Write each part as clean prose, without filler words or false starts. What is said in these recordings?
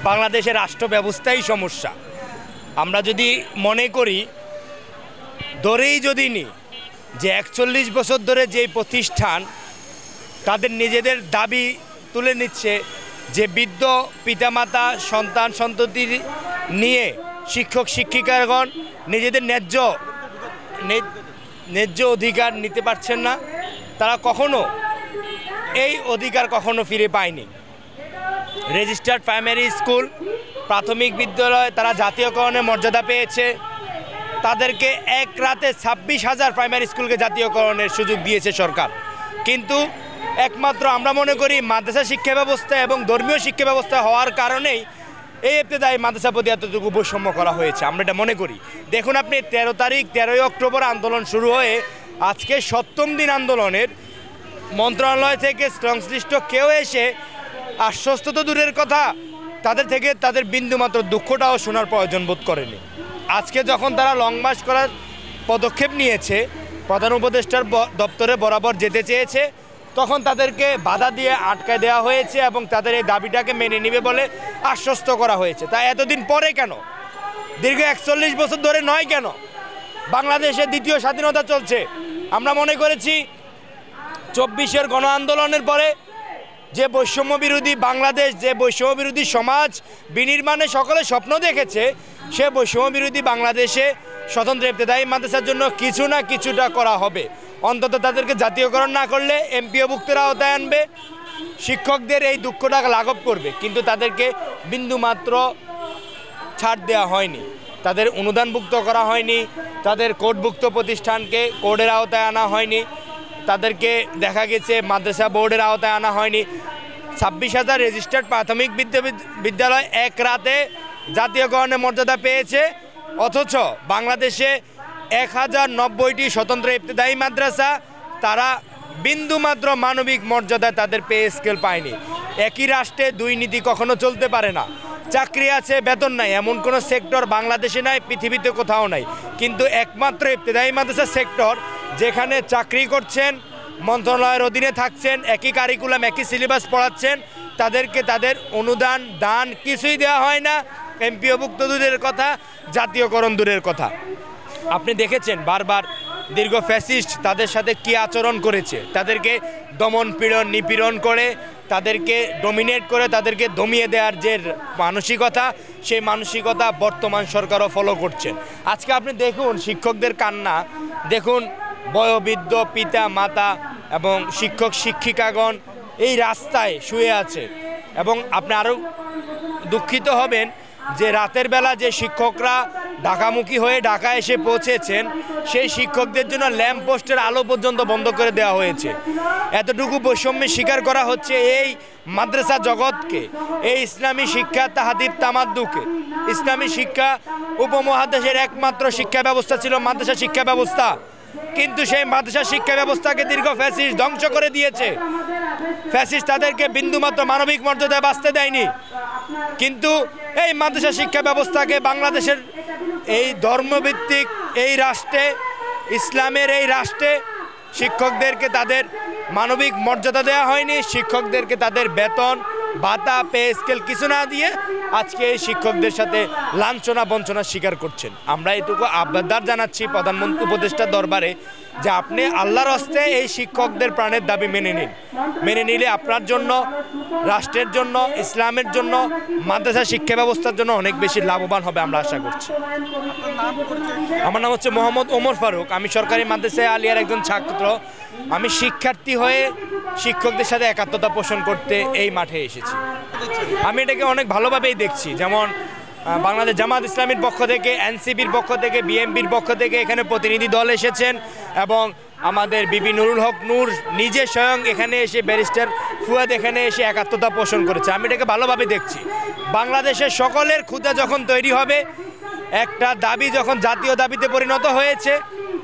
বাংলাদেশের রাষ্ট্র ব্যবস্থাই সমস্যা। আমরা যদি মনে করি ধরেই যদি নিই যে ৪১ বছর ধরে যেই প্রতিষ্ঠান তাদের নিজেদের দাবি তুলে নিচ্ছে, যে বৃদ্ধ পিতামাতা সন্তান সন্ততি নিয়ে শিক্ষক শিক্ষিকাগণ নিজেদের ন্যায্য অধিকার নিতে পারছেন না, তারা কখনো এই অধিকার কখনো ফিরে পায়নি। রেজিস্টার্ড প্রাইমারি স্কুল প্রাথমিক বিদ্যালয় তারা জাতীয়করণের মর্যাদা পেয়েছে, তাদেরকে এক রাতে ২৬,০০০ প্রাইমারি স্কুলকে জাতীয়করণের সুযোগ দিয়েছে সরকার। কিন্তু একমাত্র আমরা মনে করি মাদ্রাসা শিক্ষা ব্যবস্থা এবং ধর্মীয় শিক্ষা ব্যবস্থা হওয়ার কারণেই এই ইবতেদায়ী মাদ্রাসা প্রতি এতটুকু বৈষম্য করা হয়েছে, আমরা এটা মনে করি। দেখুন আপনি ১৩ অক্টোবর আন্দোলন শুরু হয়ে আজকে ৭ম দিন আন্দোলনের মন্ত্রণালয় থেকে সংশ্লিষ্ট কেউ এসে আশ্বস্ত তো দূরের কথা, তাদের থেকে তাদের বিন্দুমাত্র দুঃখটাও শোনার প্রয়োজন বোধ করেনি। আজকে যখন তারা লং মার্চ করার পদক্ষেপ নিয়েছে, প্রধান উপদেষ্টার দপ্তরে বরাবর যেতে চেয়েছে, তখন তাদেরকে বাধা দিয়ে আটকায় দেওয়া হয়েছে এবং তাদের এই দাবিটাকে মেনে নেবে বলে আশ্বস্ত করা হয়েছে। তা এতদিন পরে কেন? দীর্ঘ ৪১ বছর ধরে নয় কেন? বাংলাদেশের দ্বিতীয় স্বাধীনতা চলছে। আমরা মনে করেছি ২৪-এর গণ আন্দোলনের পরে যে বৈষম্য বিরোধী বাংলাদেশ, যে বৈষম্য বিরোধী সমাজ বিনির্মাণে সকলে স্বপ্ন দেখেছে, সে বৈষম্য বিরোধী বাংলাদেশে স্বতন্ত্র ইবতেদায়ী মাদ্রাসার জন্য কিছু না কিছুটা করা হবে। অন্তত তাদেরকে জাতীয়করণ না করলে এমপিওভুক্তের আওতায় আনবে, শিক্ষকদের এই দুঃখটা লাঘব করবে। কিন্তু তাদেরকে বিন্দুমাত্র ছাড় দেওয়া হয়নি, তাদের অনুদানভুক্ত করা হয়নি, তাদের কোডভুক্ত প্রতিষ্ঠানকে কোডের আওতায় আনা হয়নি, তাদেরকে দেখা গেছে মাদ্রাসা বোর্ডের আওতায় আনা হয়নি। ২৬,০০০ রেজিস্টার্ড প্রাথমিক বিদ্যালয় এক রাতে জাতীয়করণের মর্যাদা পেয়েছে, অথচ বাংলাদেশে ১,০৯০টি স্বতন্ত্র ইবতেদায়ী মাদ্রাসা তারা বিন্দুমাত্র মানবিক মর্যাদায় তাদের পে স্কেল পায়নি। একই রাষ্ট্রে দুই নীতি কখনো চলতে পারে না। চাকরি আছে, বেতন নাই, এমন কোনো সেক্টর বাংলাদেশে নাই, পৃথিবীতে কোথাও নাই। কিন্তু একমাত্র ইবতেদায়ী মাদ্রাসা সেক্টর যেখানে চাকরি করছেন, মন্ত্রণালয়ের অধীনে থাকছেন, একই কারিকুলাম একই সিলেবাস পড়াচ্ছেন, তাদেরকে তাদের অনুদান দান কিছুই দেওয়া হয় না। এমপিওভুক্ত দূরের কথা, জাতীয়করণ দূরের কথা। আপনি দেখেছেন বারবার দীর্ঘ ফ্যাসিস্ট তাদের সাথে কী আচরণ করেছে, তাদেরকে দমন পীড়ন নিপীড়ন করে, তাদেরকে ডমিনেট করে, তাদেরকে দমিয়ে দেওয়ার যে মানসিকতা, সেই মানসিকতা বর্তমান সরকারও ফলো করছেন। আজকে আপনি দেখুন শিক্ষকদের কান্না, দেখুন বয়োবৃদ্ধ পিতা মাতা এবং শিক্ষক শিক্ষিকাগণ এই রাস্তায় শুয়ে আছে। এবং আপনি আরও দুঃখিত হবেন যে রাতের বেলা যে শিক্ষকরা ঢাকামুখী হয়ে ঢাকা এসে পৌঁছেছেন, সেই শিক্ষকদের জন্য ল্যাম্প পোস্টের আলো পর্যন্ত বন্ধ করে দেওয়া হয়েছে। এতটুকু বৈষম্যের শিকার করা হচ্ছে এই মাদ্রাসা জগৎকে, এই ইসলামী শিক্ষা তাহাদিব তামাদ্দুকে। ইসলামী শিক্ষা উপমহাদেশের একমাত্র শিক্ষা ব্যবস্থা ছিল মাদ্রাসা শিক্ষা ব্যবস্থা, কিন্তু সেই মাদ্রাসা শিক্ষা ব্যবস্থাকে দীর্ঘ ফ্যাসিস্ট ধ্বংস করে দিয়েছে। ফ্যাসিস্ট তাদেরকে বিন্দুমাত্র মানবিক মর্যাদায় বাঁচতে দেয়নি। কিন্তু এই মাদ্রাসা শিক্ষা ব্যবস্থাকে বাংলাদেশের এই ধর্মভিত্তিক এই রাষ্ট্রে, ইসলামের এই রাষ্ট্রে শিক্ষকদেরকে তাদের মানবিক মর্যাদা দেওয়া হয়নি। শিক্ষকদেরকে তাদের বেতন ভাতা পে স্কেল কিছু না দিয়ে আজকে এই শিক্ষকদের সাথে লাঞ্ছনা বঞ্চনা স্বীকার করছেন। আমরা এটুকু আবদার জানাচ্ছি প্রধানমন্ত্রী উপদেষ্টার দরবারে যে আপনি আল্লাহর হস্তে এই শিক্ষকদের প্রাণের দাবি মেনে নিন। মেনে নিলে আপনার জন্য, রাষ্ট্রের জন্য, ইসলামের জন্য, মাদ্রাসা শিক্ষা ব্যবস্থার জন্য অনেক বেশি লাভবান হবে আমরা আশা করছি। আমার নাম হচ্ছে মোহাম্মদ ওমর ফারুক। আমি সরকারি মাদ্রাসা আলিয়ার একজন ছাত্র। আমি শিক্ষার্থী হয়ে শিক্ষকদের সাথে একাত্মতা পোষণ করতে এই মাঠে এসেছি। আমি এটাকে অনেক ভালোভাবেই দেখছি। যেমন বাংলাদেশ জামাত ইসলামীর পক্ষ থেকে, এনসিপির পক্ষ থেকে, বিএনপির পক্ষ থেকে এখানে প্রতিনিধি দল এসেছেন এবং আমাদের বিবি নুরুল হক নূর নিজে স্বয়ং এখানে এসে, ব্যারিস্টার ফুয়াদ এখানে এসে একাত্মতা পোষণ করেছে। আমি এটাকে ভালোভাবে দেখছি। বাংলাদেশের সকলের ক্ষুধা যখন তৈরি হবে, একটা দাবি যখন জাতীয় দাবিতে পরিণত হয়েছে,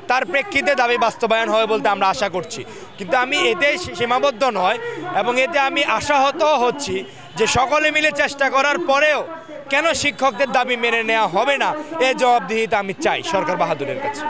তার প্রেক্ষিতে দাবি বাস্তবায়ন হবে বলতে আমরা আশা করছি। কিন্তু আমি এতে সীমাবদ্ধ নয় এবং এতে আমি আশাহত হচ্ছি যে সকলে মিলে চেষ্টা করার পরেও কেন শিক্ষকদের দাবি মেনে নেওয়া হবে না, এই জবাবদিহিতা আমি চাই সরকার বাহাদুরের কাছে।